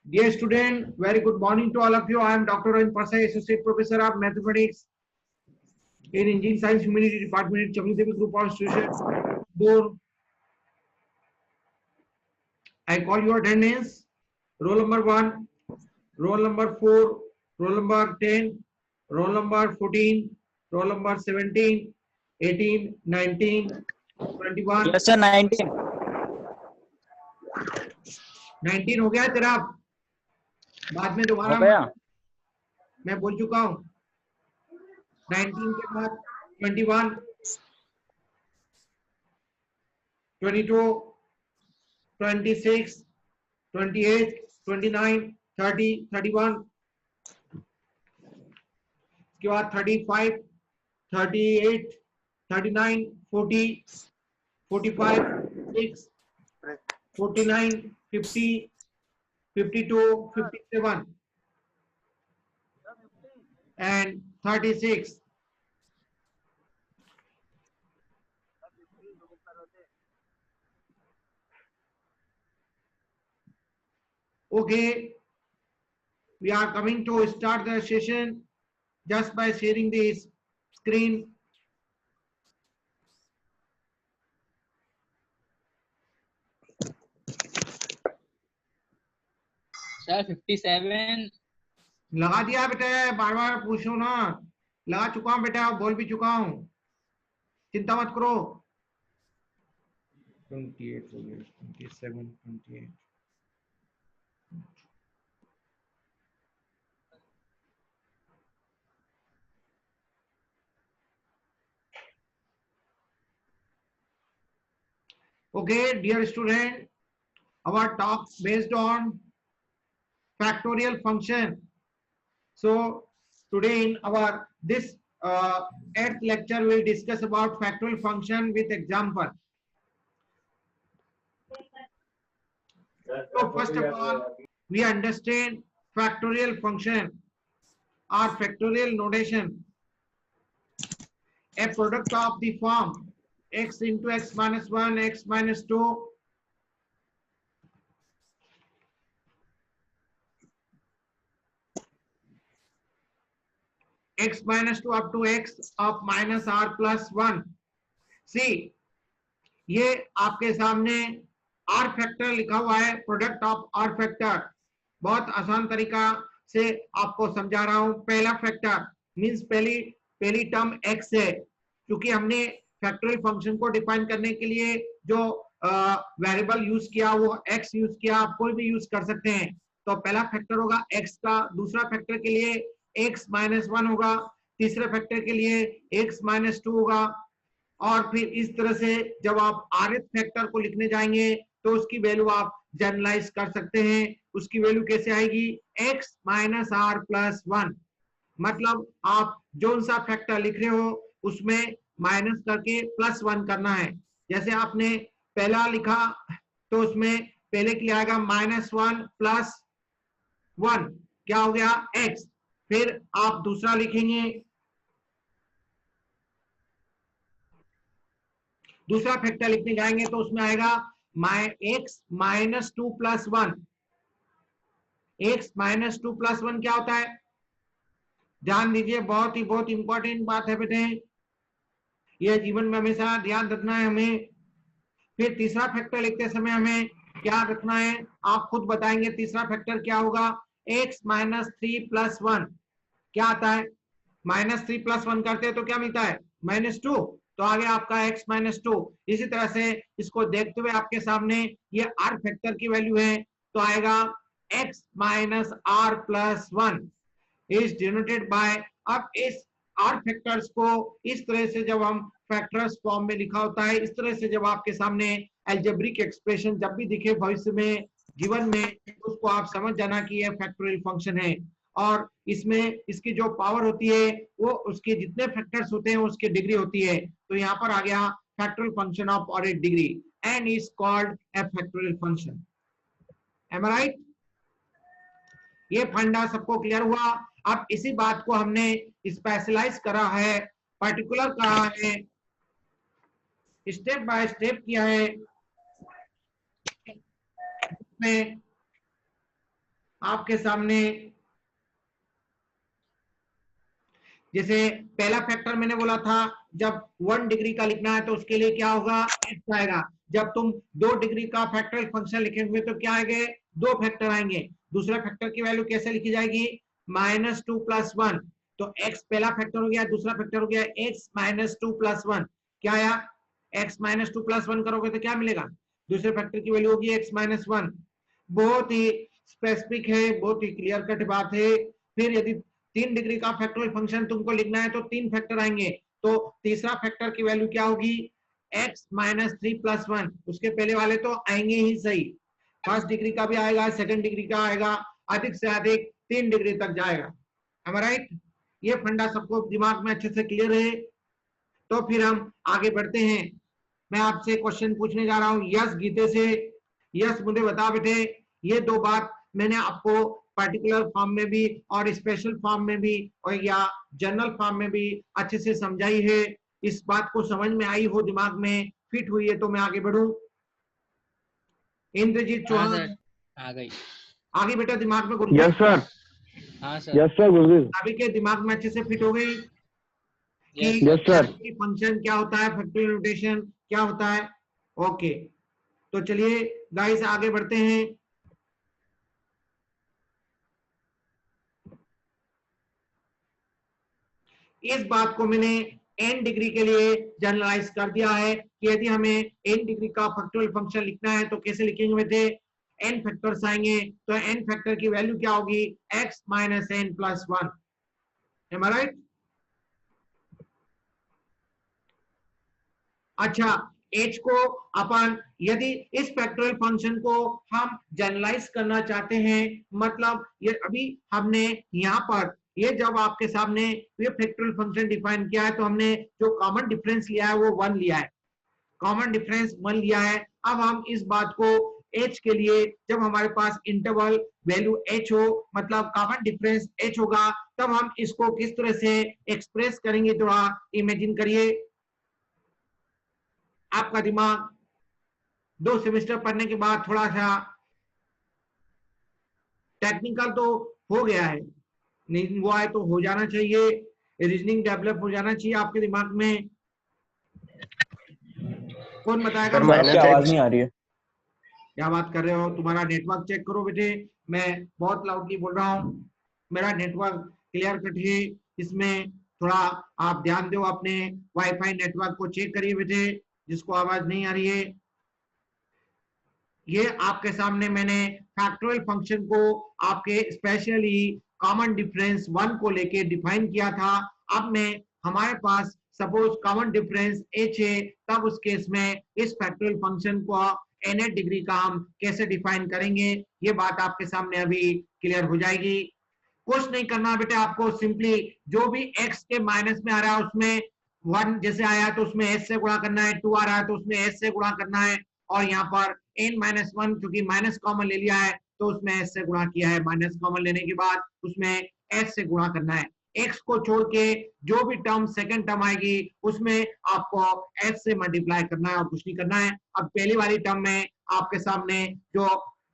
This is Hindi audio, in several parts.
Dear student, very good morning to all of you. I am Dr. Ravin Pasai, Associate Professor of Mathematics in Engineering Science Humanity Department, Chamudi Group of Institutions. I call your attendance. Roll number 1, roll number 4, roll number 10, roll number 14, roll number 17, 18, 19, 21. Yes sir, 19. 19 हो गया तेरा? बाद में दोबारा हो गया? मैं बोल चुका हूँ. 19 के बाद 21, 22, 26, 28, 29, 30, 31. इसके बाद 35, 38, 39, 40, 45, 6, 49, 50, 52, 57 and 36. Okay, we are coming to start the session just by sharing this screen. Sir 57 लगा दिया बेटा, बार बार पूछो ना. लगा चुका हूं बेटा, बोल भी चुका हूं, चिंता मत करो. 28 हो गया, 27, 28. Okay, dear student, our talk based on factorial function. So today in our this 8th lecture we'll discuss about factorial function with example. So first of all, we understand factorial function or factorial notation. A product of the form x into x minus 1, x minus 2, x minus 2 up to x of minus r plus 1. See, ये आपके सामने r फैक्टर लिखा हुआ है, प्रोडक्ट ऑफ r फैक्टर. बहुत आसान तरीका से आपको समझा रहा हूं. पहला फैक्टर मींस पहली टर्म x है. क्योंकि हमने फैक्टोरियल फंक्शन को डिफाइन करने के लिए जो वेरिएबल यूज किया वो x यूज किया, आप कोई भी यूज कर सकते हैं. तो पहला फैक्टर होगा x का, दूसरा फैक्टर के लिए x माइनस 1 होगा, तीसरे फैक्टर के लिए x माइनस 2 होगा. और फिर इस तरह से जब आप rth फैक्टर को लिखने जाएंगे तो उसकी वैल्यू आप जनरलाइज कर सकते हैं. उसकी वैल्यू कैसे आएगी? x minus r plus 1. मतलब आप जो सा फैक्टर लिख रहे हो उसमें माइनस करके प्लस 1 करना है. जैसे आपने पहला लिखा तो उसमें पहले के लिए आएगा माइनस 1 प्लस 1, क्या हो गया? x. फिर आप दूसरा लिखेंगे, दूसरा फैक्टर लिखने जाएंगे तो उसमें आएगा x minus 2 plus 1. x minus 2 plus 1 क्या होता है? ध्यान दीजिए, बहुत इंपॉर्टेंट बात है बेटे, यह जीवन में हमेशा ध्यान रखना है हमें. फिर तीसरा फैक्टर लिखते समय हमें क्या रखना है, आप खुद बताएंगे. तीसरा फैक्टर क्या होगा? x माइनस 3 प्लस 1 क्या आता है? माइनस 3 प्लस 1 करते हैं तो क्या मिलता है? माइनस 2. तो आगे आपका x माइनस 2. इसी तरह से इसको देखते हुए आपके सामने ये r फैक्टर की वैल्यू है तो आएगा x minus r plus 1 is denoted by. अब इस r फैक्टर्स को इस तरह से जब हम फैक्टर्स फॉर्म में लिखा होता है, इस तरह से जब आपके सामने अलजेब्रिक एक्सप्रेशन जब भी दिखे भविष्य में जीवन में, उसको आप समझ जाना कि यह फैक्टोरियल फंक्शन है. और इसमें इसकी जो पावर होती है वो उसके जितने फैक्टर्स होते हैं उसकी डिग्री होती है. तो यहाँ पर आ गया factorial function of order degree and is called a factorial function. Am I right? ये फंडा सबको क्लियर हुआ? अब इसी बात को हमने स्पेशलाइज करा है, पर्टिकुलर करा है, स्टेप बाय स्टेप किया है. में आपके सामने जैसे पहला फैक्टर मैंने बोला था, जब 1 डिग्री का लिखना है तो उसके लिए क्या होगा, x आएगा। जब तुम 2 डिग्री का फैक्टराइल फंक्शन लिखेंगे तो क्या आएंगे, 2 फैक्टर आएंगे। दूसरा फैक्टर की वैल्यू कैसे लिखी जाएगी, -2 + 1। तो x पहला फैक्टर हो गया, दूसरा फैक्टर हो गया x - 2 + 1। क्या आया, x - 2 + 1 करोगे तो क्या मिलेगा, दूसरे फैक्टर की वैल्यू होगी x - 1। बहुत ही स्पेसिफिक है, बहुत ही क्लियर कट बात है। फिर यदि 3 डिग्री का फैक्टराइल फंक्शन तुमको लिखना है तो 3 फैक्टर आएंगे। तो तीसरा फैक्टर की वैल्यू क्या होगी, x - 3 + 1। उसके पहले वाले तो आएंगे ही सही, फर्स्ट डिग्री का भी आएगा, सेकंड डिग्री का आएगा, अधिक से अधिक 3 डिग्री तक जाएगा। am I right? ये फंडा सबको दिमाग में अच्छे से क्लियर है। तो फिर हम आगे बढ़ते हैं। मैं आपसे क्वेश्चन पूछने जा रहा हूं यस गीते से। यस मुझे बता बेटे, ये 2 बात मैंने आपको पर्टिकुलर फॉर्म में भी और स्पेशल फॉर्म में भी और या जनरल फॉर्म में भी अच्छे से समझाई है। इस बात को समझ में आई हो, दिमाग में फिट हुई है तो मैं आगे बढ़ूं। इंद्रजीत हाँ चौहान, सर, आ गई। आगे बेटा दिमाग में घुस गई, यस सर, हाँ सर। यस सर गुरुजी, सभी के दिमाग में अच्छे से फिट हो गई कि yes yes sir. Sir. Function क्या होता है, फैक्टोरियल नोटेशन क्या होता है। ओके, तो चलिए गाइस आगे बढ़ते हैं। इस बात को मैंने n डिग्री के लिए जनरलाइज कर दिया है कि यदि हमें n डिग्री का फैक्टोरियल फंक्शन लिखना है तो कैसे लिखेंगे बेटे, n फैक्टर्स आएंगे तो n फैक्टर की वैल्यू क्या होगी, x - n + 1। am I right? अच्छा, h को अपन यदि इस फैक्टोरियल फंक्शन को हम जनरलाइज करना चाहते हैं, मतलब ये अभी हमने यहाँ पर ये जब आपके सामने ये फैक्टोरियल फंक्शन डिफाइन किया है तो हमने जो कॉमन डिफरेंस लिया है वो 1 लिया है, कॉमन डिफरेंस 1 लिया है। अब हम इस बात को h के लिए जब हमारे पास इंटरवल वैल्यू h हो, मतलब कॉमन डिफरेंस h होगा, तब हम इसको किस तरह से एक्सप्रेस करेंगे, थोड़ा इमेजिन करिए। आपका दिमाग 2 सेमेस्टर पढ़ने के बाद थोड़ा सा टेक्निकल तो हो गया है, नहीं हुआ है तो हो जाना चाहिए, रीजनिंग डेवलप हो जाना चाहिए आपके दिमाग में। कौन बताएगा सर मुझे, आपकी आवाज नहीं आ रही है। क्या बात कर रहे हो, तुम्हारा नेटवर्क चेक करो बेटे। मैं बहुत लाउडली बोल रहा हूँ, मेरा नेटवर्क क्लियर कट है, इसमें थोड़ा आप ध्यान दो, अपने वाईफाई नेटवर्क को चेक करिए बेटे, जिसको आवाज नहीं आ रही है। ये आपके सामने मैंने फैक्टोरियल फंक्शन को आपके स्पेशली कॉमन डिफरेंस 1 को लेके डिफाइन किया था। अब मैं हमारे पास सपोज कॉमन डिफरेंस h है, तब उस केस में इस फैक्टोरियल फंक्शन को n डिग्री का हम कैसे डिफाइन करेंगे, ये बात आपके सामने अभी क्लियर हो जाएगी। कुछ नहीं करना बेटे, आपको सिंपली जो भी x के माइनस में आ रहा है उसमें 1 जैसे आया तो उसमें s से गुणा करना है, 2 आ रहा है तो उसमें s से गुणा करना है, और यहाँ पर n - 1 क्योंकि माइनस कॉमन ले लिया है तो उसमें s से गुणा किया है, माइनस कॉमन लेने के बाद उसमें s से गुणा करना है। x को छोड़ के जो भी टर्म सेकंड टर्म आएगी उसमें आपको s से मल्टीप्लाई करना है और कुछ नहीं करना है। अब पहली वाली टर्म में आपके सामने जो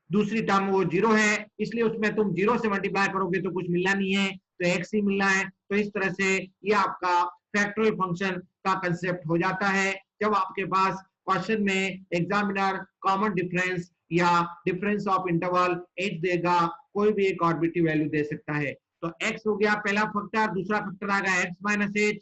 दूसरी टर्म वो 0 है, इसलिए उसमें तुम 0 से मल्टीप्लाई करोगे तो कुछ मिलना नहीं है, तो x ही मिलना है। तो इस तरह से ये आपका फैक्टोरियल फंक्शन का कंसेप्ट हो जाता है। जब आपके पास क्वेश्चन में एग्जामिनर कॉमन डिफरेंस या डिफरेंस ऑफ इंटरवल h देगा, कोई भी एक आर्बिट्ररी वैल्यू दे सकता है। तो x हो गया पहला फैक्टर, दूसरा फैक्टर आएगा x - h,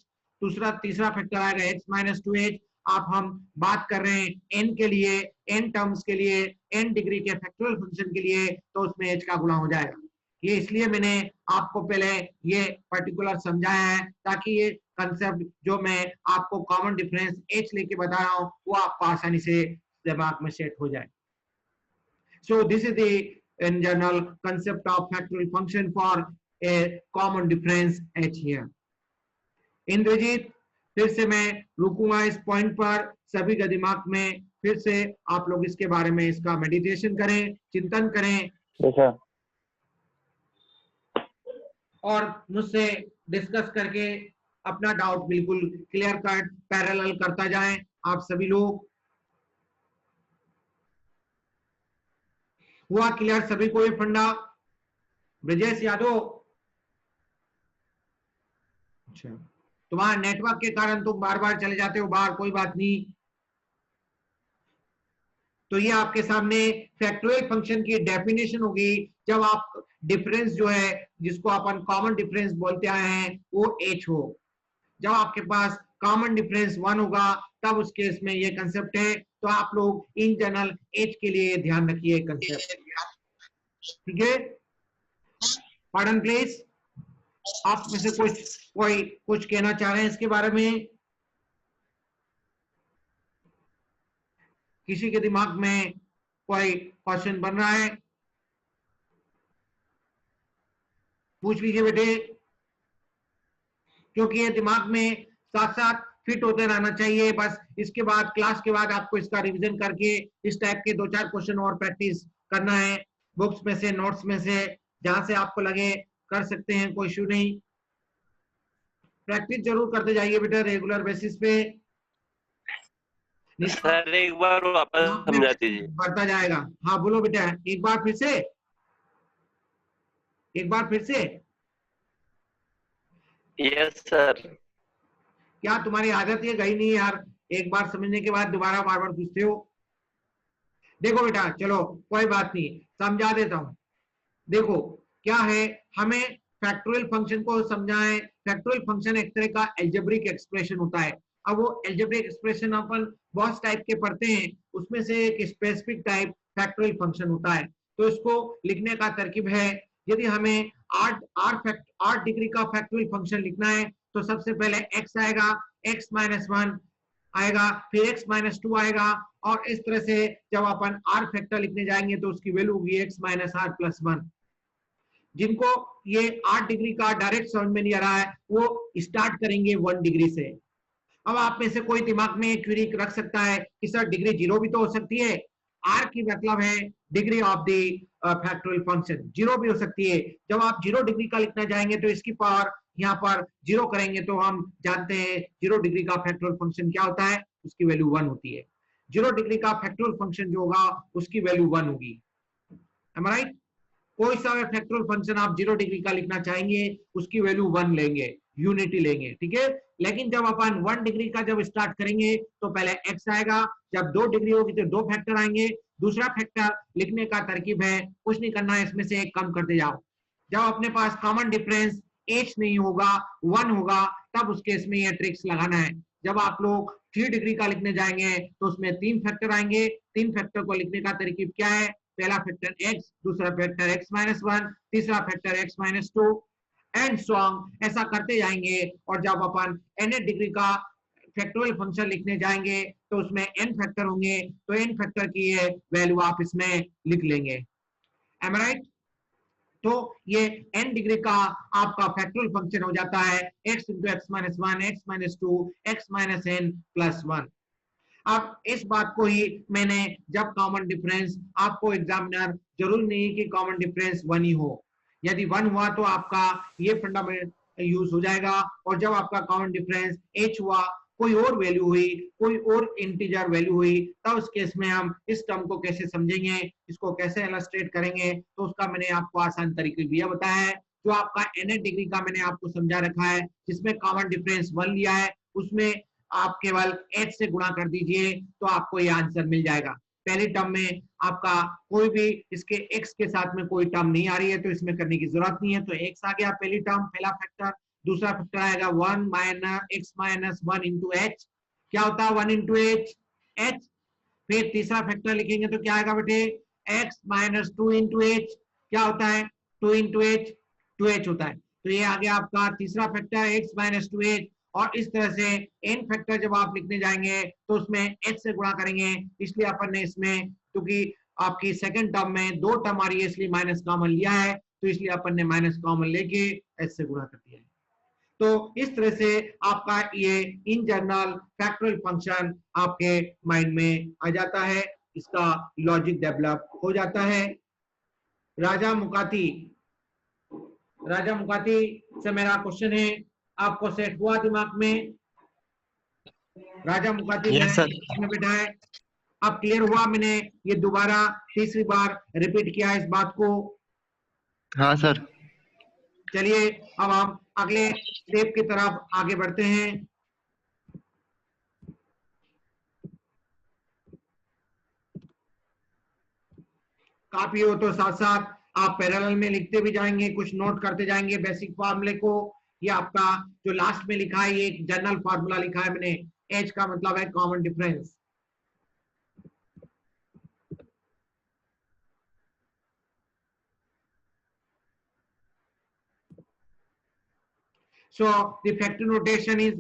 तीसरा फैक्टर आएगा x - 2h। आप हम बात कर रहे हैं n के लिए, n टर्म्स के लिए, n डिग्री के फैक्टोरियल फंक्शन के लिए, तो उसमें h का गुणा हो जाएगा। ये इसलिए मैंने आपको पहले ये पर्टिकुलर समझाया है ताकि ये कंसेप्ट जो मैं आपको कॉमन डिफरेंस h लेके बता रहा हूँ वो आपको आसानी से दिमाग में सेट हो जाए। So this is the in general concept of factorial function for a common difference h here. Indrajit, फिर से मैं रुकूंगा इस पॉइंट पर, सभी के दिमाग में फिर से आप लोग इसके बारे में इसका मेडिटेशन करें, चिंतन करें और मुझसे डिस्कस करके अपना डाउट बिल्कुल क्लियर कट पैरेलल करता जाएं आप सभी लोग। हुआ क्लियर सभी को ये फंडा? ब्रजेश यादव, अच्छा तुम्हारा नेटवर्क के कारण तुम बार बार चले जाते हो बाहर, कोई बात नहीं। तो ये आपके सामने फैक्टोरियल फंक्शन की डेफिनेशन होगी। जब आप डिफरेंस जो है जिसको अपन कॉमन डिफरेंस बोलते आए हैं वो h हो। जब आपके पास कॉमन डिफरेंस 1 होगा तब उस केस में ये कंसेप्ट है। तो आप लोग इन जनरल h के लिए ध्यान रखिए कंसेप्ट, ठीक है। पार्डन प्लीज, आप में से कोई कुछ कहना चाह रहे हैं इसके बारे में? किसी के दिमाग में कोई क्वेश्चन बन रहा है? पूछ लीजिए बेटे, क्योंकि ये दिमाग में साथ साथ फिट होते रहना चाहिए। बस इसके बाद क्लास के बाद आपको इसका रिवीजन करके इस टाइप के 2-4 क्वेश्चन और प्रैक्टिस करना है, बुक्स में से, नोट्स में से, जहां से आपको लगे कर सकते हैं, कोई इश्यू नहीं। प्रैक्टिस जरूर करते जाइए बेटा रेगुलर बेसिस पे। सर एक बार वापस समझा दीजिए। बढ़ता जाएगा। हाँ बोलो बेटा, एक बार फिर से, एक बार फिर से। Yes sir. क्या तुम्हारी आदत ये गई नहीं यार, एक बार समझने के बाद दोबारा बार बार पूछते हो? देखो बेटा चलो कोई बात नहीं, समझा देता हूं। देखो क्या है, हमें फैक्टोरियल फंक्शन को समझाएं। फैक्टोरियल फंक्शन एक तरह का एल्जेब्रिक एक्सप्रेशन होता है। अब वो एल्जेब्रिक एक्सप्रेशन अपन बहुत टाइप के पढ़ते हैं, उसमें से एक स्पेसिफिक टाइप फैक्टोरियल फंक्शन होता है। तो इसको लिखने का तरकीब है, यदि हमें 8 डिग्री का फैक्टोरियल फंक्शन लिखना है तो सबसे पहले x आएगा, x माइनस 1 आएगा, फिर x माइनस 2 आएगा, और इस तरह से जब अपन r फैक्टर लिखने जाएंगे तो उसकी वैल्यू होगी x माइनस r प्लस 1। जिनको ये 8 डिग्री का डायरेक्ट समझ में नहीं आ रहा है वो स्टार्ट करेंगे 1 डिग्री से। अब आप में से कोई दिमाग में क्वेरी रख सकता है कि सर डिग्री 0 भी तो हो सकती है। r की मतलब है degree of the factorial function, 0 भी हो सकती है। जब आप 0 डिग्री का लिखना जाएंगे तो इसकी पावर यहाँ पर 0 करेंगे तो हम जानते हैं 0 डिग्री का फैक्टोरियल फंक्शन क्या होता है, उसकी वैल्यू 1 होती है। 0 डिग्री का फैक्टोरियल फंक्शन जो होगा उसकी वैल्यू 1 होगी। Am I right? कोई सा फैक्टोरियल फंक्शन आप 0 डिग्री का लिखना चाहेंगे उसकी वैल्यू 1 लेंगे, यूनिटी लेंगे, ठीक है। लेकिन जब अपन 1 डिग्री का जब स्टार्ट करेंगे तो पहले x आएगा, जब 2 डिग्री होगी तो 2 फैक्टर आएंगे। दूसरा फैक्टर लिखने का तरकीब है, कुछ नहीं करना है, इसमें से एक कम करते जाओ। जब अपने पास कॉमन डिफरेंस h नहीं होगा 1 होगा तब उस केस में ये ट्रिक्स लगाना है। जब आप लोग 3 डिग्री का लिखने जाएंगे तो उसमें 3 फैक्टर आएंगे। 3 फैक्टर को लिखने का तरकीब क्या है, पहला फैक्टर x, दूसरा फैक्टर x माइनस 1, तीसरा factor x minus 2 and so on, ऐसा करते जाएंगे। और जब अपन n डिग्री का फैक्टोरियल फंक्शन लिखने जाएंगे तो उसमें n फैक्टर होंगे, तो n फैक्टर की ये वैल्यू आप इसमें लिख लेंगे। M I right? तो ये n डिग्री का आपका फैक्टोरियल फंक्शन हो जाता है x into x minus 1, x minus 2, x minus n plus 1। अब इस बात को ही मैंने जब कॉमन डिफरेंस, आपको एग्जामिनर जरूर नहीं कि कॉमन डिफरेंस 1 ही हो, यदि 1 हुआ तो आपका ये फंडामेंटल यूज हो जाएगा। और जब आपका कॉमन डिफरेंस h हुआ, कोई और वैल्यू हुई, कोई और इंटीजर वैल्यू हुई, तब उस केस में हम इस टर्म को कैसे समझेंगे, इसको कैसे इलस्ट्रेट करेंगे, तो उसका मैंने आपको आसान तरीके भी बताया है। जो आपका n डिग्री का मैंने आपको समझा रखा है जिसमें कॉमन डिफरेंस 1 लिया है, उसमें आप केवल h से गुणा कर दीजिए तो आपको ये आंसर मिल जाएगा। पहली टर्म में आपका कोई भी इसके x के साथ में कोई टर्म नहीं आ रही है तो इसमें करने की जरूरत नहीं है, तो x आ गया पहली टर्म, पहला फैक्टर। दूसरा फैक्टर आएगा 1 minus x minus 1 into h, क्या होता है 1 इंटू h। फिर तीसरा फैक्टर लिखेंगे तो क्या आएगा बेटे, x माइनस 2 इंटू h, क्या होता है 2 इंटू h, 2h होता है। तो ये आ गया आपका तीसरा फैक्टर x माइनस 2h। और इस तरह से n फैक्टर जब आप लिखने जाएंगे तो उसमें h से गुणा करेंगे, इसलिए अपन ने इसमें, क्योंकि आपकी सेकंड टर्म में 2 टर्म आ रही है इसलिए माइनस कॉमन लिया है, तो इसलिए अपन ने माइनस कॉमन लेके h से गुणा कर दिया है। तो इस तरह से आपका ये इन जनरल फैक्टोरियल फंक्शन आपके माइंड में आ जाता है, इसका लॉजिक डेवलप हो जाता है। राजा मुकाती से मेरा क्वेश्चन है, आपको सेट हुआ दिमाग में? राजा मुकाती में बेटा है, अब क्लियर हुआ? मैंने ये दोबारा तीसरी बार रिपीट किया इस बात को। हाँ सर। चलिए अब हम अगले स्टेप की तरफ आगे बढ़ते हैं। काफी हो तो साथ साथ आप पैरेलल में लिखते भी जाएंगे, कुछ नोट करते जाएंगे बेसिक फार्मूले को। ये आपका जो लास्ट में लिखा है ये एक जनरल फार्मूला लिखा है मैंने, एच का मतलब है common difference. So the factor notation is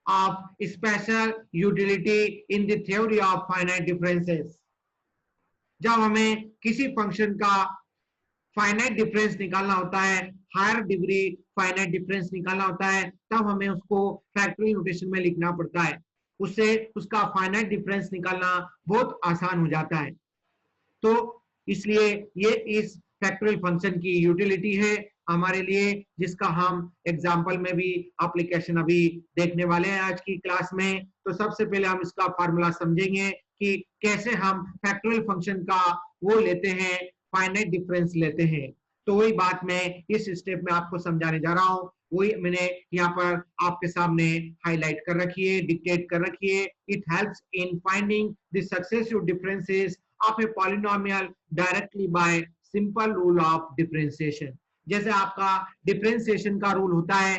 of special utility in the theory of finite differences. जब हमें किसी फंक्शन का फाइनाइट डिफरेंस निकालना होता है, हायर डिग्री फाइनाइट डिफरेंस निकालना होता है, तब हमें उसको फैक्टोरियल नोटेशन में लिखना पड़ता है। उससे उसका फाइनाइट डिफरेंस निकालना बहुत आसान हो जाता है। तो इसलिए ये इस फैक्टोरियल फंक्शन की यूटिलिटी है हमारे लिए, जिसका हम एग्जांपल में भी एप्लीकेशन अभी देखने वाले हैं आज की क्लास में। तो सबसे पहले हम इसका फार्मूला समझेंगे कि कैसे हम फैक्टोरियल फंक्शन का वो लेते हैं, फाइनाइट डिफरेंस लेते हैं। तो वही बात मैं इस स्टेप में आपको समझाने जा रहा हूँ, वही मैंने यहाँ पर आपके सामने हाईलाइट कर रखी है, डिक्टेट कर रखी है। It helps in finding the successive differences of a polynomial directly by simple rule of differentiation। जैसे आपका डिफरेंशिएशन का रूल होता है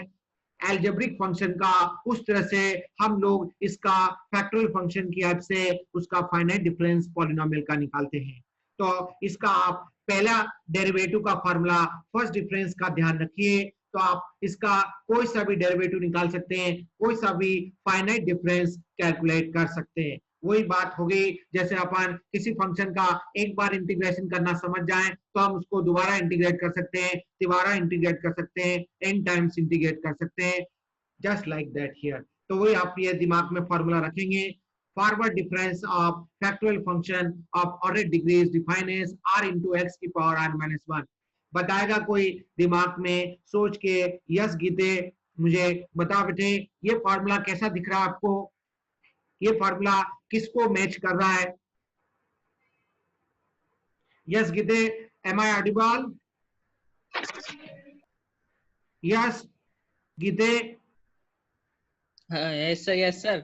एल्जेब्रिक फंक्शन का, उस तरह से हम लोग इसका फैक्टोरियल फंक्शन की हेल्प से उसका फाइनाइट डिफरेंस पॉलिनोमियल का निकालते हैं। तो इसका आप पहला डेरिवेटिव का फार्मूला फर्स्ट डिफरेंस का ध्यान रखिए, तो आप इसका कोई सा भी डेरिवेटिव निकाल सकते हैं, कोई सा भी फाइनाइट डिफरेंस कैलकुलेट कर सकते हैं। वही बात हो गई, जैसे अपन किसी फंक्शन का एक बार इंटीग्रेशन करना समझ जाएं तो हम उसको दोबारा इंटीग्रेट कर सकते हैं, तिबारा इंटीग्रेट कर सकते हैं, n टाइम्स इंटीग्रेट कर सकते हैं, जस्ट लाइक दैट हियर। तो वही आप ये दिमाग में फॉर्मूला रखेंगे। Forward difference of factorial function of order degree is defined as r into x की पावर r-1। बताएगा कोई दिमाग में सोच के, यस गीते मुझे बताओ बेटे ये फॉर्मूला कैसा दिख रहा है आपको, ये फॉर्मूला किसको मैच कर रहा है? Yes Geete, am I audible? Yes Geete? Yes sir, yes sir.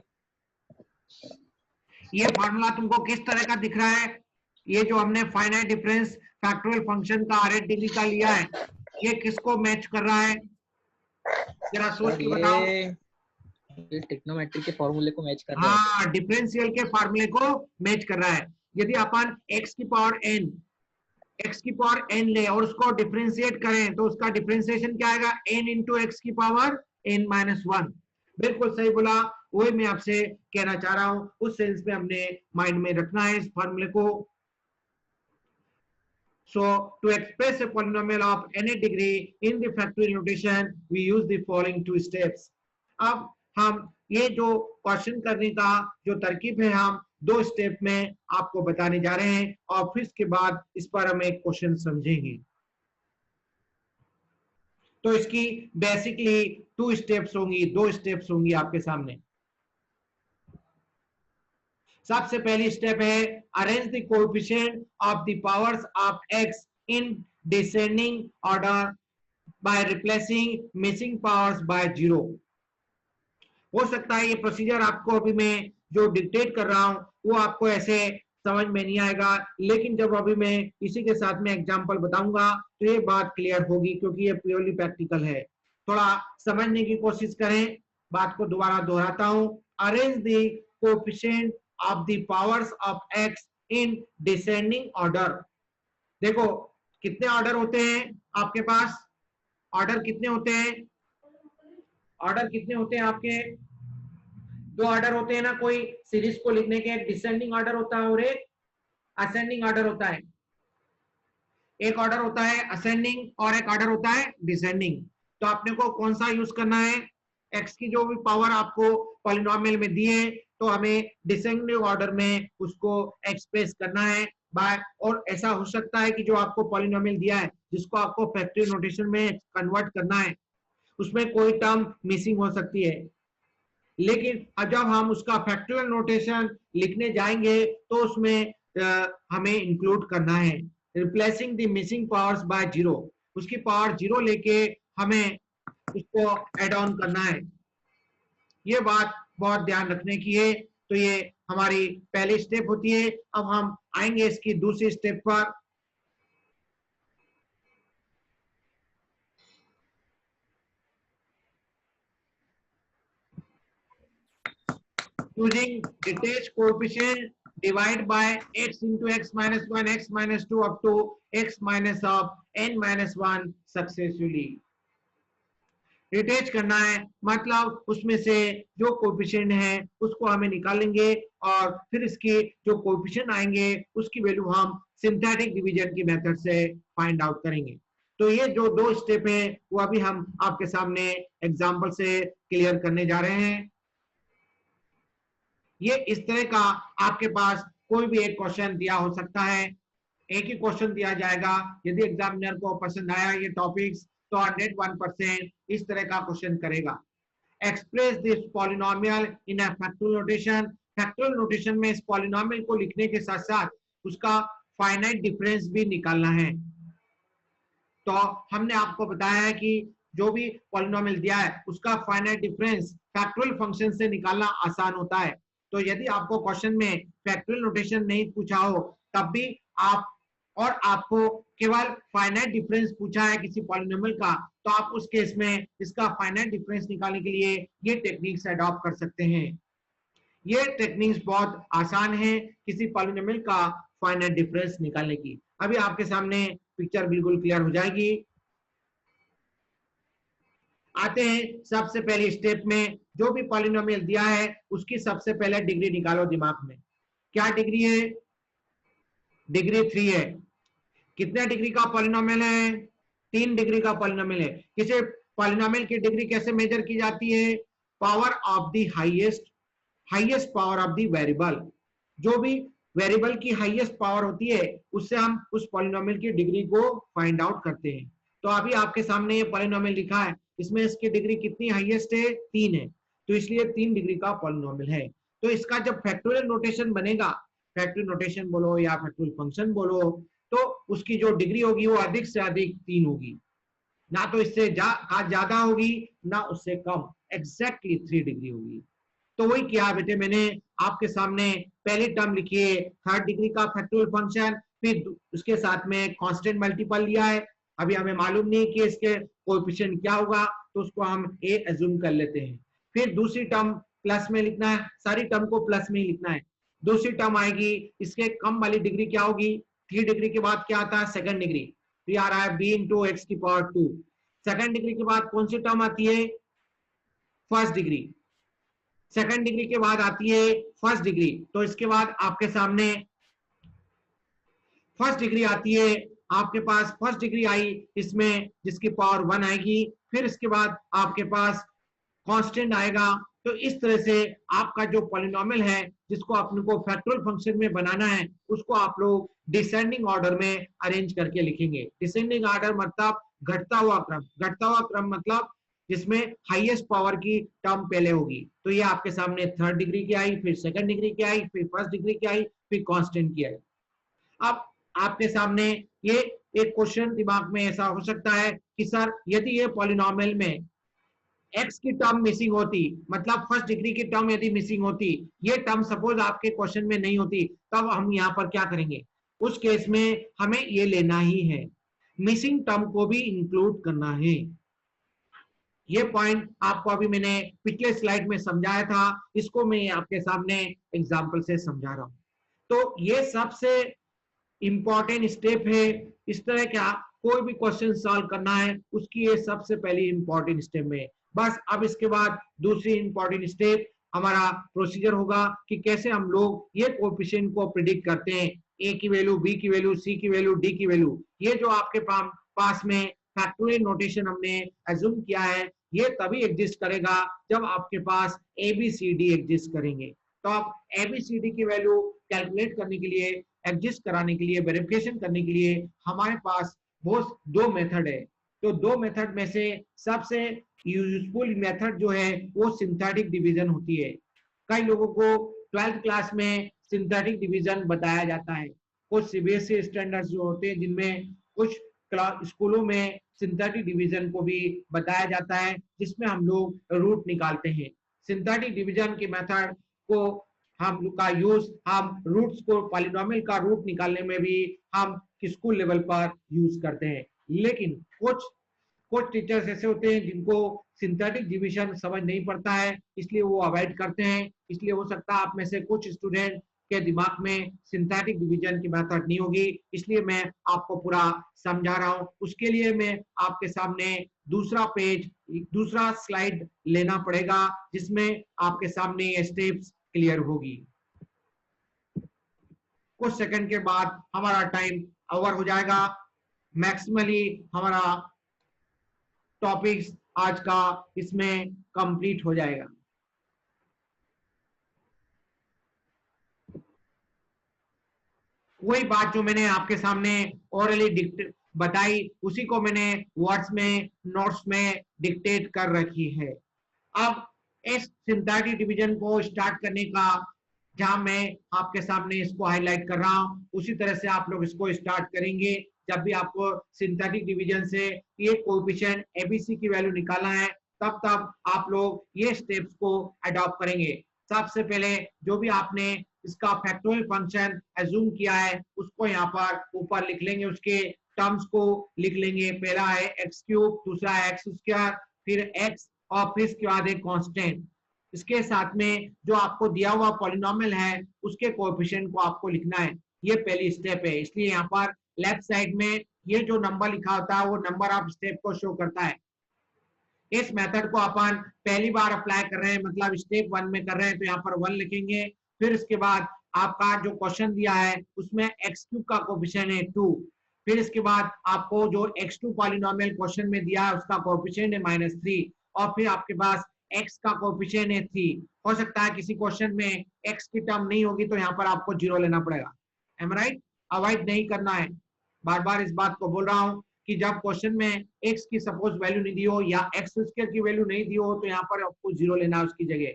ये फॉर्मूला तुमको किस तरह का दिख रहा है? ये जो हमने फाइनाइट डिफरेंस फैक्टोरियल फंक्शन का r डिग्री का लिया है, ये किसको मैच कर रहा है? जरा सोच के बताओ। ये ट्रिग्नोमेट्री के फॉर्मूले को मैच कर रहा है। हाँ, डिफरेंशियल के फॉर्मूले को मैच कर रहा है। यदि अपन x की पावर n ले और उसको डिफरेंशिएट करें तो उसका डिफरेंशिएशन क्या आएगा? n इंटू एक्स की पावर n-1। बिल्कुल सही बोला, वही मैं आपसे कहना चाह रहा हूं, उस सेंस में हमने माइंड में रखना है इस फॉर्मूले को। So to express a polynomial of any degree in the factorial notation, we use the following two steps। अब हम ये जो क्वेश्चन करने का जो तरकीब है हम दो स्टेप में आपको बताने जा रहे हैं, और फिर इसके बाद इस पर हम एक क्वेश्चन समझेंगे। तो इसकी बेसिकली दो स्टेप्स होंगी आपके सामने। सबसे पहली स्टेप है arrange the coefficient of the powers of x in descending order by replacing missing powers by 0। हो सकता है ये प्रोसीजर आपको अभी मैं जो डिक्टेट कर रहा हूं वो आपको ऐसे समझ में नहीं आएगा, लेकिन जब अभी मैं इसी के साथ में एग्जांपल बताऊंगा तो ये बात क्लियर होगी, क्योंकि ये प्योरली प्रैक्टिकल है। थोड़ा समझने की कोशिश करें, बात को दोबारा दोहराता हूं। Arrange the coefficient of the powers of x in descending order। देखो कितने ऑर्डर होते हैं आपके पास? ऑर्डर कितने होते हैं? ऑर्डर कितने होते हैं आपके? दो ऑर्डर होते हैं ना कोई सीरीज को लिखने के, एक डिसेंडिंग ऑर्डर होता है और एक असेंडिंग ऑर्डर होता है। एक ऑर्डर होता है असेंडिंग और एक ऑर्डर होता है डिसेंडिंग। तो आपने को कौन सा यूज करना है? एक्स की जो भी पावर आपको पॉलिनोमियल में दी है तो हमें डिसेंडिंग ऑर्डर में उसको एक्सप्रेस करना है बाय, और ऐसा हो सकता है कि जो आपको पॉलिनोमियल दिया है जिसको आपको फैक्टोरियल नोटेशन में कन्वर्ट करना है उसमें कोई टर्म मिसिंग हो सकती है, लेकिन जब हम उसका फैक्टोरियल नोटेशन लिखने जाएंगे तो उसमें हमें इंक्लूड करना है replacing the missing powers by 0। उसकी पावर 0 लेके हमें उसको एड ऑन करना है। ये बात बहुत ध्यान रखने की है। तो ये हमारी पहली स्टेप होती है। अब हम आएंगे इसकी दूसरी स्टेप पर। using detached coefficient divide by x into x minus 1 x minus 2 up to x minus of n minus 1 successively। Detach करना है मतलब उसमें से जो कोएफिशिएंट है उसको हमें निकालेंगे और फिर इसकी जो कोएफिशिएंट आएंगे उसकी वैल्यू हम सिंथेटिक डिवीजन की मेथड से फाइंड आउट करेंगे। तो ये जो दो स्टेप है वो अभी हम आपके सामने एग्जांपल से क्लियर करने जा रहे हैं। ये इस तरह का आपके पास कोई भी एक क्वेश्चन दिया हो सकता है। एक ही क्वेश्चन दिया जाएगा। यदि एग्जामिनर को पसंद आया ये टॉपिक्स तो 101% इस तरह का क्वेश्चन करेगा। Express this polynomial in a factorial notation. Factorial notation में इस पॉलिनोमियल को लिखने के साथ साथ उसका फाइनाइट डिफरेंस भी निकालना है। तो हमने आपको बताया है कि जो भी पॉलिनोमियल दिया है उसका फाइनाइट डिफरेंस फैक्टोरियल फंक्शन से निकालना आसान होता है। तो यदि आपको क्वेश्चन में फैक्टोरियल नोटेशन नहीं पूछा हो तब भी आप और आपको केवल फाइनाइट डिफरेंस पूछा है किसी पॉलिनोमियल का तो आप उस केस में इसका फाइनाइट डिफरेंस निकालने के लिए ये टेक्निक्स अडॉप्ट कर सकते हैं। ये टेक्निक्स बहुत आसान है किसी पॉलिनोमियल का फाइनाइट डिफरेंस निकालने की। अभी आपके सामने पिक्चर बिल्कुल क्लियर हो जाएगी। आते हैं सबसे पहली स्टेप में। जो भी पॉलिनोमियल दिया है उसकी सबसे पहले डिग्री निकालो दिमाग में। क्या डिग्री है? डिग्री 3 है। कितने डिग्री का पॉलिनोमियल है? 3 डिग्री का पॉलिनोमियल है। किसी पॉलिनोमियल की डिग्री कैसे मेजर की जाती है? Power of the highest power of the variable. जो भी वेरिएबल की हाईएस्ट पावर होती है उससे हम उस पॉलिनोमियल की डिग्री को फाइंड आउट करते हैं। तो अभी आपके सामने ये पॉलिनोमियल लिखा है, इसमें इसकी डिग्री कितनी हाईएस्ट है? 3 है। तो इसलिए 3 डिग्री का पॉलिनोमियल है। तो इसका जब फैक्टोरियल नोटेशन बनेगा, फैक्टोरियल नोटेशन बोलो या फैक्टोरियल फंक्शन बोलो, तो उसकी जो डिग्री होगी वो अधिक से अधिक 3 होगी। ना तो इससे ज्यादा होगी ना उससे कम, एग्जैक्टली 3 डिग्री होगी। तो वही किया बेटे मैंने आपके सामने। पहली टर्म लिखिए 3rd डिग्री का फैक्टोरियल फंक्शन, फिर उसके साथ में कांस्टेंट मल्टीपल लिया है। अभी हमें मालूम नहीं कि इसके कोएफिशिएंट क्या होगा तो उसको हम a अज्यूम कर लेते हैं। फिर दूसरी टर्म प्लस में लिखना है, सारी टर्म को प्लस में ही लिखना है। दूसरी टर्म आएगी, इसके कम वाली डिग्री क्या होगी? 3 डिग्री के बाद क्या आता है? 2nd degree. तो ये आ रहा है b इंटू एक्स की पावर 2। 2nd डिग्री के बाद कौन सी टर्म आती है? 1st degree. 2nd डिग्री के बाद आती है 1st डिग्री। तो इसके बाद आपके सामने 1st डिग्री आती है। आपके पास 1st डिग्री आई, इसमें जिसकी पावर 1 आएगी। फिर इसके बाद आपके पास कांस्टेंट आएगा। तो इस तरह से आपका जो पॉलिनोमियल है जिसको अपने को फैक्टोरियल फंक्शन में बनाना है उसको आप लोग डिसेंडिंग ऑर्डर में अरेंज करके लिखेंगे। डिसेंडिंग ऑर्डर मतलब घटता हुआ क्रम। घटता हुआ क्रम मतलब जिसमें हाईएस्ट पावर की टर्म पहले होगी। तो ये आपके सामने 3rd डिग्री की आई, फिर 2nd डिग्री की आई, फिर 1st डिग्री की आई, फिर कांस्टेंट की आई। अब आपके सामने ये एक क्वेश्चन दिमाग में ऐसा हो सकता है कि सर यदि ये पॉलिनोमियल में x की टर्म मिसिंग होती, मतलब 1st डिग्री की टर्म यदि मिसिंग होती, ये टर्म सपोज आपके क्वेश्चन में नहीं होती, तब हम यहाँ पर क्या करेंगे? उस केस में हमें ये लेना ही है, मिसिंग टर्म को भी इंक्लूड करना है। ये पॉइंट आपको अभी मैंने पिछले स्लाइड में समझाया था, इसको मैं आपके सामने एग्जांपल से समझा रहा हूं। तो ये सबसे इंपॉर्टेंट स्टेप है। इस तरह का कोई भी क्वेश्चन सॉल्व करना है उसकी ये सबसे पहली इंपॉर्टेंट स्टेप में। बस अब इसके बाद दूसरी इंपॉर्टेंट स्टेप हमारा प्रोसीजर होगा कि कैसे हम लोग ये कोएफिशिएंट को प्रिडिक्ट करते हैं, a की वैल्यू, b की वैल्यू, c की वैल्यू, d की वैल्यू। ये जो आपके पास में फैक्टोरियल नोटेशन हमने अज्यूम किया है ये तभी एग्जिस्ट करेगा जब आपके पास ABCD एग्जिस्ट करेंगे। तो आप ABCD की वैल्यू कैलकुलेट करने के लिए, एग्जिस्ट कराने के लिए, वेरिफिकेशन करने के लिए हमारे पास वो 2 मेथड है। तो 2 मेथड में से सबसे यूजफुल मेथड जो है वो सिंथेटिक डिवीजन होती है। कई लोगों को 12th क्लास में सिंथेटिक डिवीजन बताया जाता है। कुछ CBSE स्टैंडर्ड्स जो होते हैं जिनमें कुछ स्कूलों में सिंथेटिक डिवीजन को भी बताया जाता है, जिसमें हम लोग रूट निकालते हैं। सिंथेटिक डिवीजन के मेथड को हम लोग का यूज हम रूट्स को पॉलिनोमियल का रूट निकालने में भी हम स्कूल लेवल पर यूज करते हैं। लेकिन कुछ कुछ टीचर्स ऐसे होते हैं जिनको सिंथेटिक डिवीजन समझ नहीं पड़ता है, इसलिए वो अवॉइड करते हैं। इसलिए हो सकता है आप में से कुछ स्टूडेंट के दिमाग में सिंथेटिक डिवीजन की मेथड नहीं होगी, इसलिए मैं आपको पूरा समझा रहा हूं। उसके लिए मैं आपके सामने दूसरा पेज, दूसरा स्लाइड लेना पड़ेगा, जिसमें आपके सामने ये स्टेप्स क्लियर होगी। कुछ सेकंड के बाद हमारा टाइम ओवर हो जाएगा। मैक्सिमली हमारा टॉपिक्स आज का इसमें कंप्लीट हो जाएगा। वही बात जो मैंने आपके सामने ओरली बताई, उसी को मैंने वर्ड्स में नोट्स में डिक्टेट कर रखी है। अब इस सिंथेटिक डिवीजन को स्टार्ट करने का, जहां मैं आपके सामने इसको हाईलाइट कर रहा हूं, उसी तरह से आप लोग इसको स्टार्ट करेंगे। जब भी आपको सिंथेटिक डिवीजन से ये कोएफिशिएंट एबीसी की वैल्यू निकालना है, तब तब आप लोग ये स्टेप्स को अडॉप्ट करेंगे। सबसे पहले जो भी आपने इसका फैक्टोरियल फंक्शन एज्यूम किया है, उसको यहाँ पर ऊपर लिख लेंगे, उसके टर्म्स को लिख लेंगे। पहला है एक्स क्यूब, दूसरा है एक्स स्क्वायर, फिर एक्स, और फिर इसके बाद एक कांस्टेंट। इसके साथ में जो आपको दिया हुआ पॉलिनोमियल है, उसके कोएफिशिएंट को आपको लिखना है। ये पहली स्टेप है, इसलिए यहाँ पर लेफ्ट साइड में ये जो नंबर लिखा होता है, वो नंबर ऑफ स्टेप को शो करता है। इस मेथड को अपन पहली बार अप्लाई कर रहे हैं, मतलब स्टेप 1 में कर रहे हैं, तो यहाँ पर 1 लिखेंगे। फिर इसके बाद आपका जो क्वेश्चन दिया है, उसमें एक्स क्यूब का कोएफिशिएंट है 2। फिर इसके बाद आपको जो x2 पॉलिनोमियल क्वेश्चन में दिया है, उसका कोएफिशिएंट है -3, और फिर आपके पास x का कोएफिशिएंट है 3। हो सकता है किसी क्वेश्चन में x की टर्म नहीं होगी, तो यहाँ पर आपको 0 लेना पड़ेगा। M right? अवॉइड नहीं करना है। बार बार इस बात को बोल रहा हूँ कि जब क्वेश्चन में x की सपोज वैल्यू नहीं दी हो, या एक्स स्क्वायर की वैल्यू नहीं दी हो, तो यहाँ पर आपको 0 लेना है उसकी जगह।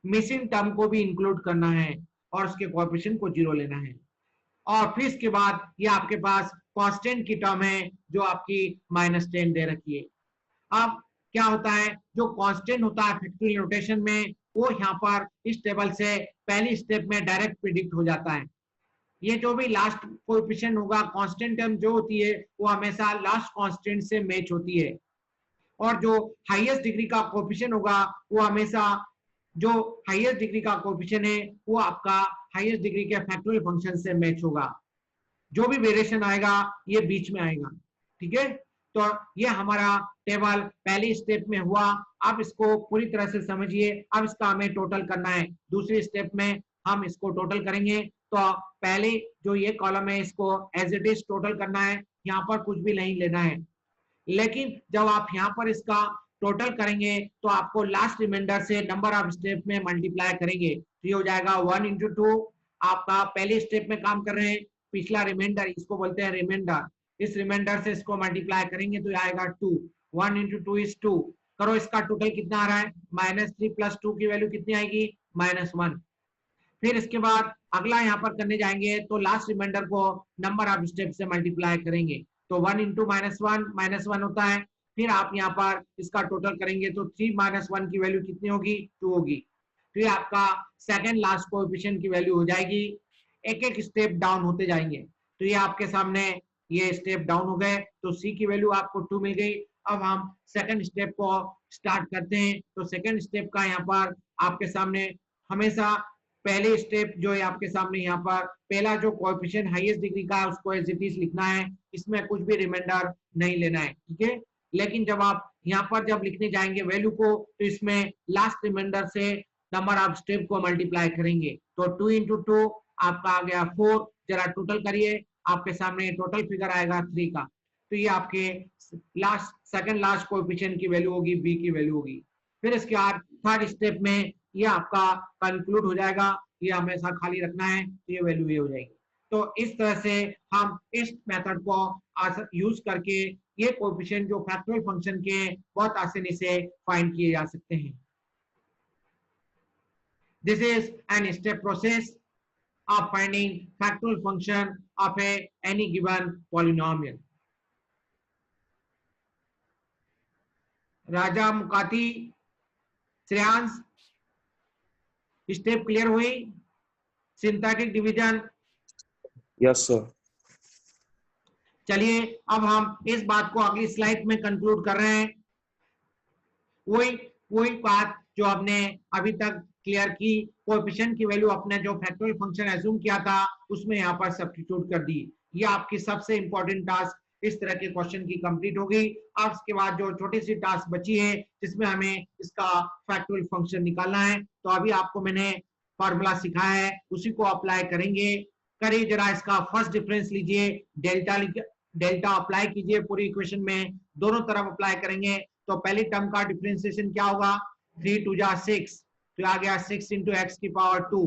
मिसिंग टर्म को भी इंक्लूड करना है, और उसके कोएफिशिएंट को 0 लेना है। और फिर इसके बाद ये आपके पास कांस्टेंट की टर्म है, जो आपकी -10 दे रखी है। अब क्या होता है, जो कांस्टेंट होता है फैक्टोरियल नोटेशन में, वो यहाँ पर इस टेबल से पहली स्टेप में डायरेक्ट प्रिडिक्ट हो जाता है। ये जो भी लास्ट कोएफिशिएंट होगा, कांस्टेंट टर्म जो होती है, वो हमेशा लास्ट कांस्टेंट से मैच होती है। और जो हाईएस्ट डिग्री का कोएफिशिएंट होगा, वो हमेशा जो हाईएस्ट डिग्री का कोएफिशिएंट है, वो आपका हाईएस्ट डिग्री के फैक्टोरियल फंक्शन से मैच होगा। जो भी वेरिएशन आएगा, ये बीच में आएगा। ठीक है, तो ये हमारा टेबल पहली स्टेप में हुआ। अब इसको पूरी तरह से समझिए। अब इसका हमें टोटल करना है। दूसरी स्टेप में हम इसको टोटल करेंगे। तो पहले जो ये कॉलम है, इसको एज इट इज टोटल करना है, यहाँ पर कुछ भी नहीं लेना है। लेकिन जब आप यहाँ पर इसका टोटल करेंगे, तो आपको लास्ट रिमाइंडर से नंबर ऑफ स्टेप में मल्टीप्लाई करेंगे, तो ये हो जाएगा 1 × 2। आपका पहले स्टेप में काम कर रहे हैं, पिछला रिमाइंडर, इसको बोलते हैं रिमाइंडर। इस रिमाइंडर से इसको मल्टीप्लाई करेंगे, तो आएगा 2। 1 × 2 = 2। करो, इसका टोटल कितना आ रहा है, -3 + 2 की वैल्यू कितनी आएगी, -1। फिर इसके बाद अगला यहाँ पर करने जाएंगे, तो लास्ट रिमाइंडर को नंबर ऑफ स्टेप से मल्टीप्लाई करेंगे, तो 1 × -1 होता है। फिर आप यहाँ पर इसका टोटल करेंगे, तो 3 - 1 की वैल्यू कितनी होगी, 2 होगी। फिर आपका सेकंड लास्ट कोएफिशिएंट की वैल्यू हो जाएगी। एक एक स्टेप डाउन होते जाएंगे, तो ये आपके सामने ये स्टेप डाउन हो गए, तो सी की वैल्यू आपको 2 मिल गई। अब हम सेकंड स्टेप को स्टार्ट करते हैं। तो सेकंड स्टेप का यहाँ पर आपके सामने हमेशा पहले स्टेप जो है आपके सामने, यहाँ पर पहला जो कोएफिशिएंट हाईएस्ट डिग्री का है, उसको एज इट इज लिखना है। इसमें कुछ भी रिमाइंडर नहीं लेना है। ठीक है, लेकिन जब आप यहाँ पर जब लिखने जाएंगे वैल्यू को, तो इसमें लास्ट रिमाइंडर से नंबर ऑफ स्टेप को मल्टीप्लाई करेंगे, तो 2 × 2 आपका आ गया 4। जरा टोटल करिए, आपके सामने टोटल फिगर आएगा 3 का। तो ये आपके लास्ट सेकंड लास्ट कोएफिशिएंट की वैल्यू होगी, बी की वैल्यू होगी। फिर इसके बाद थर्ड स्टेप में ये आपका कंक्लूड हो जाएगा। ये हमेशा खाली रखना है, तो ये वैल्यू ये हो जाएगी। तो इस तरह से हम इस मेथड को यूज करके ये कोएफिशिएंट जो फैक्टोरियल फंक्शन के बहुत आसानी से फाइंड किए जा सकते हैं। This is an step process of finding factorial function of any given polynomial. Raja Mukati, Shreyansh, step clear हुई? Synthetic division. Yes sir. चलिए अब हम इस बात को अगली स्लाइड में कंक्लूड कर रहे हैं। वही वही बात जो हमने अभी तक क्लियर की, कोएफिशिएंट की वैल्यू अपने जो फैक्टोरियल फंक्शन एज्यूम किया था उसमें यहाँ पर सब्स्टिट्यूट कर दी। ये आपकी सबसे इंपॉर्टेंट टास्क इस तरह के क्वेश्चन की कंप्लीट हो गई। अब इसके बाद जो छोटी सी टास्क बची है जिसमें हमें इसका फैक्टोरियल फंक्शन निकालना है, तो अभी आपको मैंने फॉर्मूला सिखाया है उसी को अप्लाई करेंगे। करिए जरा, इसका फर्स्ट डिफरेंस लीजिए, डेल्टा अप्लाई कीजिए पूरी इक्वेशन में, दोनों तरफ अप्लाई करेंगे। तो पहली टर्म का डिफरेंशिएशन क्या होगा, 3 2 जा 6, तो आ गया 6 इंटू एक्स की पावर 2।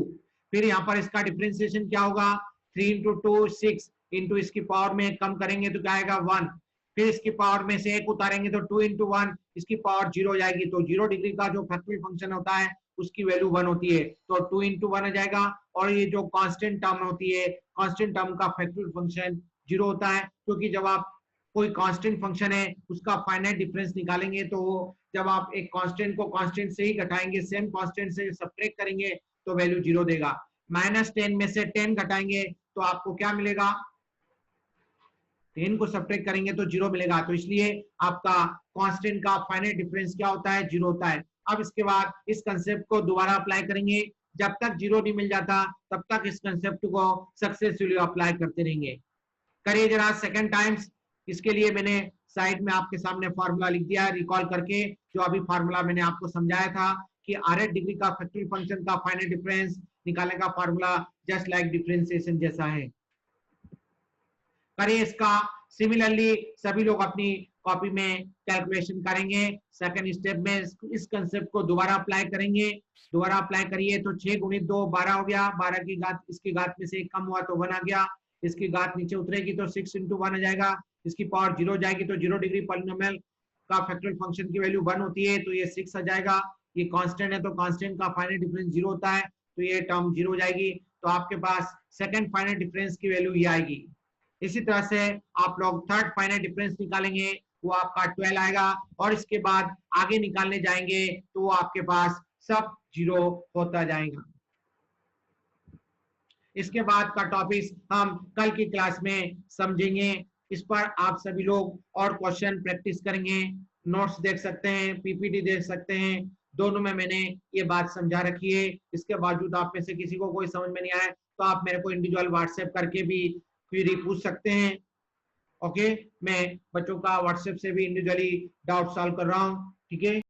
फिर यहाँ पर इसका डिफरेंशिएशन क्या होगा, 3 इंटू 2 6 इंटू इसकी पावर में कम करेंगे तो क्या आएगा 1। फिर इसकी पावर में से एक उतारेंगे तो 2 इंटू 1 इसकी पावर 0 हो जाएगी। तो 0 डिग्री का जो फैक्टोरियल फंक्शन होता है उसकी वैल्यू 1 होती है, तो 2 इंटू 1 आ जाएगा। और ये जो कांस्टेंट टर्म होती है, कांस्टेंट टर्म का फैक्टोरियल फंक्शन 0 होता है, क्योंकि जब आप कोई कांस्टेंट फंक्शन है उसका फाइनाइट डिफरेंस निकालेंगे तो जब आप एक कांस्टेंट को कांस्टेंट से ही घटाएंगे, सेम कांस्टेंट से सब्ट्रैक्ट करेंगे तो वैल्यू 0 देगा। -10 में से 10 घटाएंगे तो आपको क्या मिलेगा, 10 को सब्ट्रैक्ट करेंगे तो 0 मिलेगा। तो इसलिए आपका कांस्टेंट का फाइनाइट डिफरेंस क्या होता है, 0 होता है। अब इसके बाद इस कंसेप्ट को दोबारा अप्लाई करेंगे, जब तक 0 नहीं मिल जाता तब तक इस कंसेप्ट को सक्सेसफुली अप्लाई करते रहेंगे। करिए जरा सेकंड टाइम्स। इसके लिए मैंने साइड में आपके सामने फार्मूला लिख दिया, रिकॉल करके जो अभी फार्मूला मैंने आपको समझाया था कि R डिग्री का फैक्टोरियल फंक्शन का फाइनाइट डिफरेंस निकालने का फार्मूला जस्ट लाइक डिफरेंशिएशन जैसा है। करिए इसका सिमिलरली सभी लोग अपनी कॉपी में कैलकुलेशन करेंगे। सेकंड स्टेप में इस कंसेप्ट को दोबारा अप्लाई करेंगे। दोबारा अप्लाई करिए तो 6 गुणित 2 12 हो गया, 12 की घात इसकी घात में से एक कम हुआ तो 1 आ गया, इसकी घात नीचे उतरेगी तो 6 इंटू 1 आ जाएगा, इसकी पावर 0 जाएगी तो 0 डिग्री पॉलिनोमियल का फैक्टोरियल फंक्शन की वैल्यू 1 होती है, तो ये 6 आ जाएगा। ये कांस्टेंट है तो कांस्टेंट का फाइनाइट डिफरेंस 0 होता है, तो ये टर्म 0 हो जाएगी। तो आपके पास सेकंड फाइनाइट डिफरेंस की वैल्यू ये आएगी। इसी तरह से आप लोग थर्ड फाइनाइट डिफरेंस निकालेंगे, वो आपका 12 आएगा। और इसके बाद आगे निकालने जाएंगे तो वो आपके पास सब 0 होता जाएगा। इसके बाद का टॉपिक हम कल की क्लास में समझेंगे। इस पर आप सभी लोग और क्वेश्चन प्रैक्टिस करेंगे, नोट्स देख सकते हैं, पीपीटी देख सकते हैं, दोनों में मैंने ये बात समझा रखी है। इसके बावजूद आप में से किसी को कोई समझ में नहीं आए तो आप मेरे को इंडिविजुअल व्हाट्सएप करके भी क्वेरी पूछ सकते हैं। ओके, मैं बच्चों का व्हाट्सएप से भी इंडिविजुअली डाउट सॉल्व कर रहा हूँ, ठीक है।